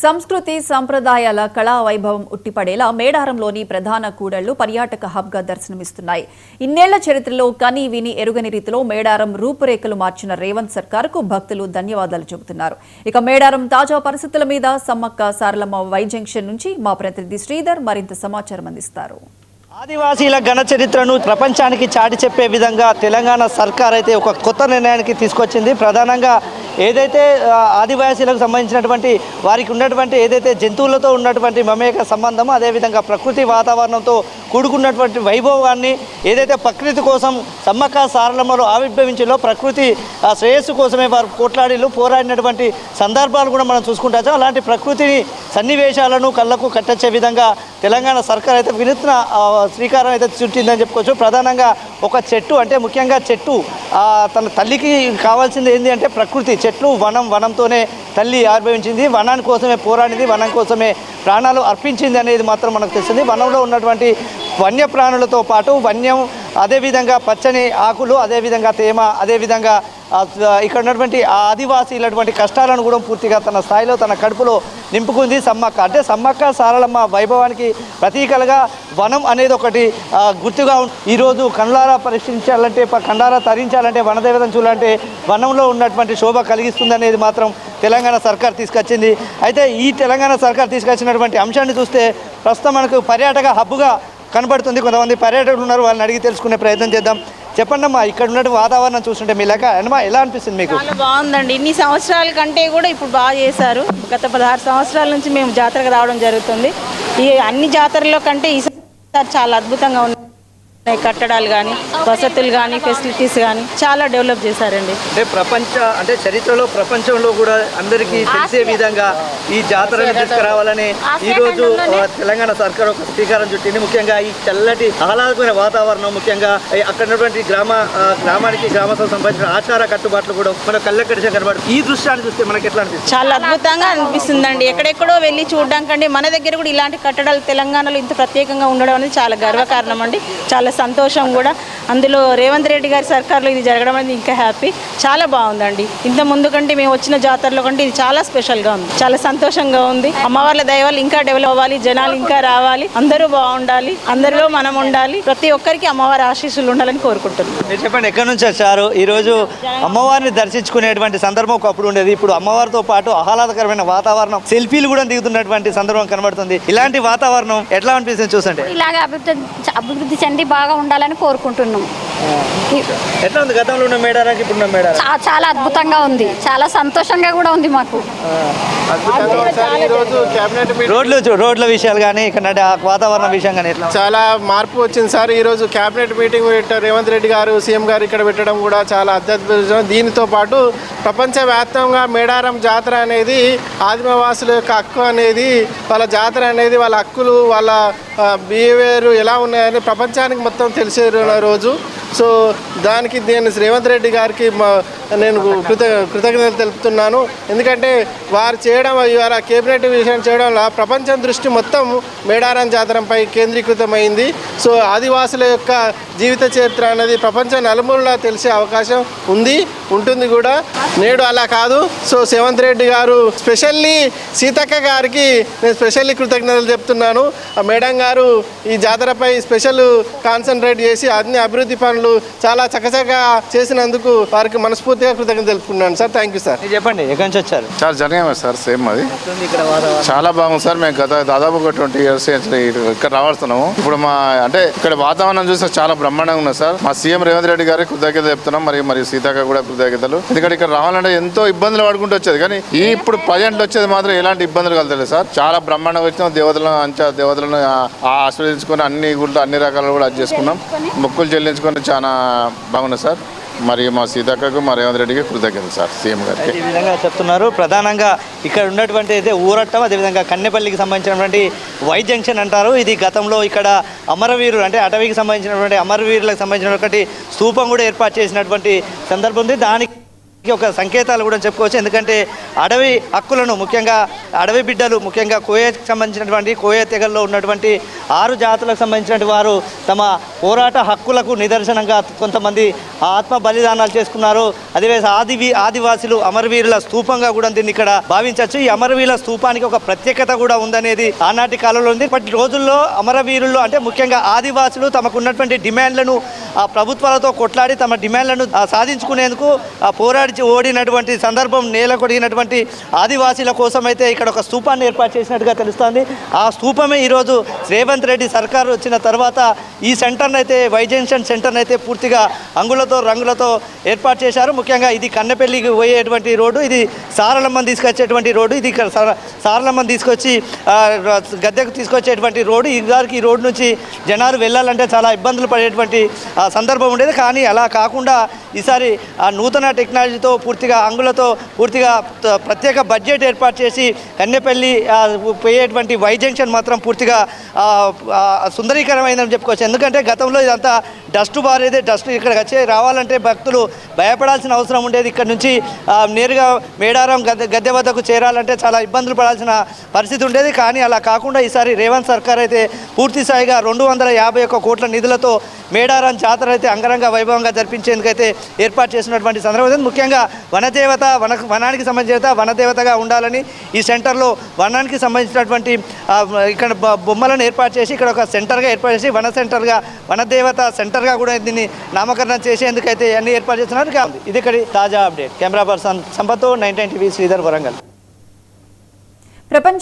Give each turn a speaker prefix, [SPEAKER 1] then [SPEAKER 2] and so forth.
[SPEAKER 1] సంస్కృతి సంప్రదాయాల కళా వైభవం ఉట్టిపడేలా మేడారంలోని ప్రధాన కూడళ్లు పర్యాటక హబ్గా దర్శనమిస్తున్నాయి. ఇన్నేళ్ల చరిత్రలో కని విని ఎరుగని రీతిలో మేడారం రూపురేఖలు మార్చిన రేవంత్ సర్కారుకు భక్తులు ధన్యవాదాలు చెబుతున్నారు. ఇక మేడారం తాజా పరిస్థితుల మీద సమ్మక్క సారలమ్మ వై జంక్షన్ నుంచి మా ప్రతినిధి శ్రీధర్ మరింత సమాచారం అందిస్తారు.
[SPEAKER 2] ఆదివాసీల ఘన చరిత్రను ప్రపంచానికి చాటి చెప్పే విధంగా తెలంగాణ సర్కార్ అయితే ఒక కొత్త నిర్ణయానికి తీసుకొచ్చింది. ప్రధానంగా ఏదైతే ఆదివాసీలకు సంబంధించినటువంటి వారికి ఉన్నటువంటి ఏదైతే జంతువులతో ఉన్నటువంటి మమేక సంబంధం, అదేవిధంగా ప్రకృతి వాతావరణంతో కూడుకున్నటువంటి వైభవాన్ని ఏదైతే ప్రకృతి కోసం సమ్మక్క సారలమ్మలో ఆవిర్భవించిందో ప్రకృతి శ్రేయస్సు కోసమే వారు పోరాడినటువంటి సందర్భాలు కూడా మనం చూసుకుంటాం. అలాంటి ప్రకృతిని సన్నివేశాలను కళ్ళకు కట్టచ్చే విధంగా తెలంగాణ సర్కార్ అయితే వినూత్న శ్రీకారం అయితే చుట్టిందని చెప్పుకోవచ్చు. ప్రధానంగా ఒక చెట్టు అంటే ముఖ్యంగా చెట్టు తన తల్లికి కావాల్సింది ఏంటి అంటే ప్రకృతి, చెట్లు, వనంతోనే తల్లి ఆవిర్భవించింది. వనాని కోసమే పోరాడింది, వనం కోసమే ప్రాణాలు అర్పించింది అనేది మాత్రం మనకు తెలిసింది. వనంలో ఉన్నటువంటి వన్యప్రాణులతో పాటు వన్యం, అదేవిధంగా పచ్చని ఆకులు, అదేవిధంగా తేమ, అదేవిధంగా ఇక్కడ ఉన్నటువంటి ఆదివాసీలటువంటి కష్టాలను కూడా పూర్తిగా తన స్థాయిలో తన కడుపులో నింపుకుంది సమ్మక్క. అంటే సమ్మక్క సారలమ్మ వైభవానికి ప్రతీకలుగా వనం అనేది ఒకటి గుర్తుగా ఈరోజు కళ్ళారా పరిశీలించాలంటే, కండారా తరించాలంటే, వనదేవతను చూడాలంటే వనంలో ఉన్నటువంటి శోభ కలిగిస్తుంది అనేది మాత్రం తెలంగాణ సర్కార్ తీసుకొచ్చింది. అయితే ఈ తెలంగాణ సర్కార్ తీసుకొచ్చినటువంటి అంశాన్ని చూస్తే ప్రస్తుతం మనకు పర్యాటక హబ్గా కనబడుతుంది. కొంతమంది పర్యాటకులు ఉన్నారు, వాళ్ళని అడిగి తెలుసుకునే ప్రయత్నం చేద్దాం. చెప్పండి అమ్మా, ఇక్కడ ఉన్నటువంటి వాతావరణం చూస్తుంటే మీ లెక్క అమ్మా ఎలా అనిపిస్తుంది మీకు?
[SPEAKER 3] చాలా బాగుందండి. ఇన్ని సంవత్సరాల కంటే కూడా ఇప్పుడు బాగా చేశారు. గత 16 సంవత్సరాల నుంచి మేము జాతరకు రావడం జరుగుతుంది. ఈ అన్ని జాతరలో కంటే ఈసారి చాలా అద్భుతంగా ఉన్నాయి. కట్టడాలు కానీ, వసతులు కానీ, ఫెసిలిటీస్ కానీ చాలా డెవలప్ చేశారండి.
[SPEAKER 2] అంటే చరిత్రలో ప్రపంచంలో కూడా అందరికీ తెలిసే విధంగా ఈ జాతరను తీసుకురావాలని ఈరోజు తెలంగాణ సర్కార్ ఒక శ్రీకారం చుట్టింది. ముఖ్యంగా ఈ చల్లటి ఆహ్లాదమైన వాతావరణం, ముఖ్యంగా అక్కడ ఉన్నటువంటి గ్రామానికి గ్రామస్తులకు సంబంధించిన ఆచార కట్టుబాట్లు కూడా మన కళ్ళెక్కడిసే కనబడుతుంది. ఈ దృశ్యాన్ని చూస్తే మనకి ఎట్లా అనిపిస్తుంది?
[SPEAKER 3] చాలా అద్భుతంగా అనిపిస్తుందండి. ఎక్కడెక్కడో వెళ్ళి చూడడం కంటే మన దగ్గర కూడా ఇలాంటి కట్టడాలు తెలంగాణలో ఇంత ప్రత్యేకంగా ఉండడం అనేది చాలా గర్వకారణం అండి. చాలా సంతోషం కూడా. అందులో రేవంత్ రెడ్డి గారి సర్కార్లో ఇది జరగడం అనేది ఇంకా హ్యాపీ. చాలా బాగుందండి. ఇంత ముందు కంటే మేము వచ్చిన జాతరలో కంటే ఇది చాలా స్పెషల్గా ఉంది. చాలా సంతోషంగా ఉంది. అమ్మవార్ల దయవల్ల ఇంకా డెవలప్ అవ్వాలి, జనాలు ఇంకా రావాలి, అందరూ బాగుండాలి, అందరిలో మనం ఉండాలి, ప్రతి ఒక్కరికి అమ్మవారి ఆశీస్సులు ఉండాలని కోరుకుంటున్నాం.
[SPEAKER 2] చెప్పండి, ఎక్కడి నుంచి వచ్చారు? ఈరోజు అమ్మవారిని దర్శించుకునేటువంటి సందర్భం ఒకప్పుడు ఉండేది. ఇప్పుడు అమ్మవారితో పాటు ఆహ్లాదకరమైన వాతావరణం, సెల్ఫీలు కూడా దిగుతున్నటువంటి సందర్భం కనబడుతుంది. ఇలాంటి వాతావరణం ఎట్లా అనిపిస్తుంది చూస్తుంటే?
[SPEAKER 4] ఇలాగే అభివృద్ధి చెంది బాగా ఉండాలని కోరుకుంటున్నాం.
[SPEAKER 2] ఎట్లా ఉంది గతంలో ఉన్న మేడారానికి ఇప్పుడున్న మేడారం?
[SPEAKER 4] చాలా అద్భుతంగా ఉంది, చాలా సంతోషంగా కూడా ఉంది మాకు.
[SPEAKER 2] రోడ్ల విషయాలు కానీ ఇక్కడ వాతావరణ విషయం కానీ
[SPEAKER 5] చాలా మార్పు వచ్చింది సార్. ఈరోజు క్యాబినెట్ మీటింగ్ పెట్టారు రేవంత్ రెడ్డి గారు, సీఎం గారు ఇక్కడ పెట్టడం కూడా చాలా అత్యద్భుతం. దీనితో పాటు ప్రపంచవ్యాప్తంగా మేడారం జాతర అనేది ఆదివాసుల యొక్క హక్కు అనేది, వాళ్ళ జాతర అనేది, వాళ్ళ హక్కులు, వాళ్ళ బిహేవియర్ ఎలా ఉన్నాయని ప్రపంచానికి మొత్తం తెలిసే రోజు. సో దానికి నేను రేవంత్ రెడ్డి గారికి నేను కృతజ్ఞతలు తెలుపుతున్నాను. ఎందుకంటే వారు చేయడం, వారి కేబినెట్ విషయం చేయడం వల్ల ప్రపంచం దృష్టి మొత్తం మేడారం జాతరపై కేంద్రీకృతమైంది. సో ఆదివాసుల యొక్క జీవిత చరిత్ర అనేది ప్రపంచం నలుమూలలా తెలిసే అవకాశం ఉంటుంది కూడా. నేడు అలా కాదు. సో రేవంత్ రెడ్డి గారు స్పెషల్లీ సీతక్క గారికి నేను స్పెషల్లీ కృతజ్ఞతలు చెప్తున్నాను. మేడం గారు ఈ జాతరపై స్పెషల్ కాన్సన్ట్రేట్ చేసి అన్ని అభివృద్ధి పనులు చాలా చక్కచక్కగా చేసినందుకు వారికి మనస్ఫూర్తిగా కృతజ్ఞతలు తెలుపుకున్నాను సార్. Thank you sir.
[SPEAKER 2] చెప్పండి, ఎక్కడి నుంచి వచ్చారు?
[SPEAKER 6] చాలా జరిగాము సార్. సేమ్ అది చాలా బాగుంది సార్. మేము దాదాపు ఒక 20 years ఇక్కడ రావాల్స్తున్నాము. ఇప్పుడు ఇక్కడ వాతావరణం చూస్తే చాలా బ్రహ్మాండంగా ఉన్నది సార్. మా సీఎం రేవంత్ రెడ్డి గారికి కృతజ్ఞతలు చెప్తున్నాం. మరి సీతక్క కూడా కృతజ్ఞతలు. ఎందుకంటే ఇక్కడ రావాలంటే ఎంతో ఇబ్బందులు పడుకుంటూ వచ్చేది, కానీ ఇప్పుడు ప్రజెంట్ వచ్చేది మాత్రం ఎలాంటి ఇబ్బందులు కలగలేదు సార్. చాలా బ్రహ్మాండంగా వచ్చినాం. దేవతలను ఆస్వాదించుకొని అన్ని గుళ్ళు అన్ని రకాలు కూడా అది చేసుకున్నాం. మొక్కులు చెల్లించుకొని చాలా బాగున్నాయి సార్. మరి మా సీతక్కకు, మా రేవంత్ రెడ్డికి కృతజ్ఞతలు సార్, సీఎం గారికి.
[SPEAKER 2] ఈ విధంగా చెప్తున్నారు. ప్రధానంగా ఇక్కడ ఉన్నటువంటి అయితే ఊరట్టం, అదేవిధంగా కన్నెపల్లికి సంబంధించినటువంటి వై జంక్షన్ అంటారు. ఇది గతంలో ఇక్కడ అమరవీరులు అంటే అటవీకి సంబంధించినటువంటి అమరవీరులకు సంబంధించినటువంటి స్తూపం కూడా ఏర్పాటు చేసినటువంటి సందర్భం ఉంది. దానికి ఒక సంకేతాలు కూడా చెప్పుకోవచ్చు. ఎందుకంటే అడవి హక్కులను ముఖ్యంగా అడవి బిడ్డలు ముఖ్యంగా కోయకి సంబంధించినటువంటి కోయ తెగల్లో ఉన్నటువంటి 6 జాతులకు సంబంధించినటువంటి వారు తమ పోరాట హక్కులకు నిదర్శనంగా కొంతమంది ఆత్మ బలిదానాలు చేసుకున్నారు. అదే ఆదివాసులు అమరవీరుల స్తూపంగా కూడా దీన్ని ఇక్కడ భావించవచ్చు. ఈ అమరవీరుల స్తూపానికి ఒక ప్రత్యేకత కూడా ఉందనేది ఆనాటి కాలంలో ఉంది. ఇప్పటి రోజుల్లో అమరవీరులు అంటే ముఖ్యంగా ఆదివాసులు తమకు ఉన్నటువంటి డిమాండ్లను ప్రభుత్వాలతో కొట్లాడి తమ డిమాండ్లను సాధించుకునేందుకు పోరాడి ఓడినటువంటి సందర్భం నేల కొడిగినటువంటి ఆదివాసీల కోసం అయితే ఇక్కడ ఒక స్తూపాన్ని ఏర్పాటు చేసినట్టుగా తెలుస్తోంది. ఆ స్తూపమే ఈరోజు రేవంత్ రెడ్డి సర్కారు వచ్చిన తర్వాత ఈ సెంటర్ని అయితే వైజంక్షన్ సెంటర్ని అయితే పూర్తిగా అంగులతో రంగులతో ఏర్పాటు చేశారు. ముఖ్యంగా ఇది కన్నెపల్లికి పోయేటువంటి రోడ్డు, ఇది సారలమ్మని తీసుకొచ్చేటువంటి రోడ్డు, ఇది సారలమ్మని తీసుకొచ్చి గద్దెకు తీసుకొచ్చేటువంటి రోడ్డు. ఈ రోడ్డు నుంచి జనాలు వెళ్ళాలంటే చాలా ఇబ్బందులు పడేటువంటి సందర్భం ఉండేది. కానీ అలా కాకుండా ఈసారి నూతన టెక్నాలజీతో పూర్తిగా అంగులతో పూర్తిగా ప్రత్యేక బడ్జెట్ ఏర్పాటు చేసి కన్నెపల్లి పోయేటువంటి వైజంక్షన్ మాత్రం పూర్తిగా సుందరీకరమైందని చెప్పుకోవచ్చు. ఎందుకంటే గతంలో ఇదంతా డస్ట్ బారేది, డస్ట్ ఇక్కడికి వచ్చి రావాలంటే భక్తులు భయపడాల్సిన అవసరం ఉండేది. ఇక్కడ నుంచి నేరుగా మేడారం గద్దె వద్దకు చేరాలంటే చాలా ఇబ్బందులు పడాల్సిన పరిస్థితి ఉండేది. కానీ అలా కాకుండా ఈసారి రేవంత్ సర్కార్ అయితే పూర్తి స్థాయిగా 251 కోట్ల నిధులతో మేడారం జాతర అయితే అంగరంగ వైభవంగా జరిపించేందుకైతే ఏర్పాటు చేసినటువంటి సందర్భం. ముఖ్యంగా వనదేవత వనానికి సంబంధించిన వనదేవతగా ఉండాలని ఈ సెంటర్లో వనానికి సంబంధించినటువంటి ఇక్కడ బొమ్మలను ఏర్పాటు చేసి ఇక్కడ ఒక సెంటర్గా ఏర్పాటు చేసి వనదేవత సెంటర్గా కూడా దీన్ని నామకరణం చేసేందుకైతే అన్ని ఏర్పాటు చేస్తున్నారు. ఇది ఇక్కడ తాజా update. Camera person Sampath, 9 TV, Sridhar, Warangal.
[SPEAKER 1] ప్రపంచ